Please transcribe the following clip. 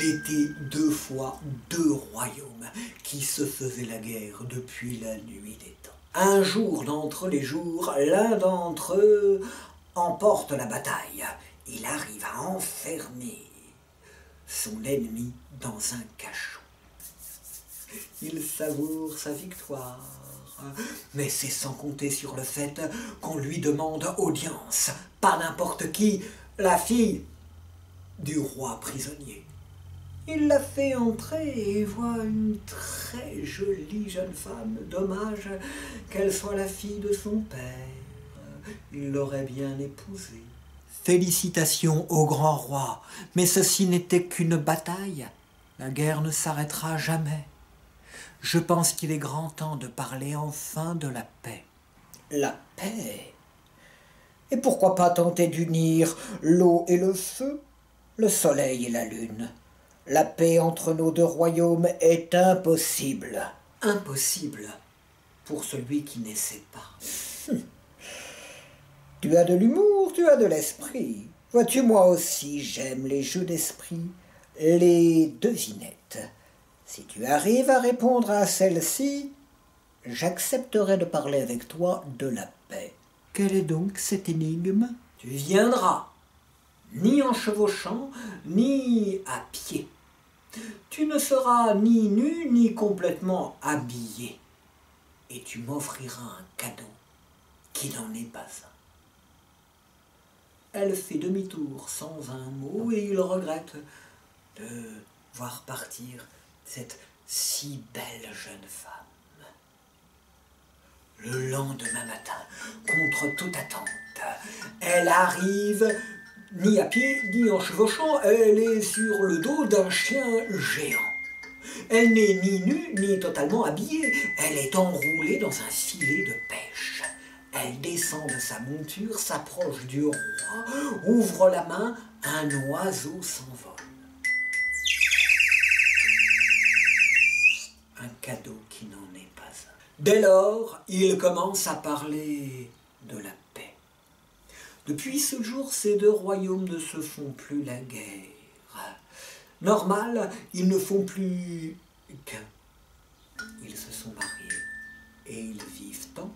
Il était deux fois deux royaumes qui se faisaient la guerre depuis la nuit des temps. Un jour d'entre les jours, l'un d'entre eux emporte la bataille. Il arrive à enfermer son ennemi dans un cachot. Il savoure sa victoire, mais c'est sans compter sur le fait qu'on lui demande audience. Pas n'importe qui, la fille du roi prisonnier. Il la fait entrer et voit une très jolie jeune femme. Dommage qu'elle soit la fille de son père. Il l'aurait bien épousée. Félicitations au grand roi, mais ceci n'était qu'une bataille. La guerre ne s'arrêtera jamais. Je pense qu'il est grand temps de parler enfin de la paix. La paix? Et pourquoi pas tenter d'unir l'eau et le feu, le soleil et la lune? La paix entre nos deux royaumes est impossible. Impossible pour celui qui n'essaie pas. Tu as de l'humour, tu as de l'esprit. Vois-tu, moi aussi, j'aime les jeux d'esprit, les devinettes. Si tu arrives à répondre à celle-ci, j'accepterai de parler avec toi de la paix. Quelle est donc cette énigme? Tu viendras, ni en chevauchant, ni à pied. Tu ne seras ni nu, ni complètement habillé. Et tu m'offriras un cadeau qui n'en est pas un. Elle fait demi-tour sans un mot et il regrette de voir partir cette si belle jeune femme. Le lendemain matin, contre toute attente, elle arrive, ni à pied, ni en chevauchant, elle est sur le dos d'un chien géant. Elle n'est ni nue, ni totalement habillée, elle est enroulée dans un filet de pêche. Elle descend de sa monture, s'approche du roi, ouvre la main, un oiseau s'envole. Un cadeau qui n'en est pas un. Dès lors, il commence à parler de la paix. Depuis ce jour, ces deux royaumes ne se font plus la guerre. Normal, ils ne font plus qu'un. Ils se sont mariés et ils vivent en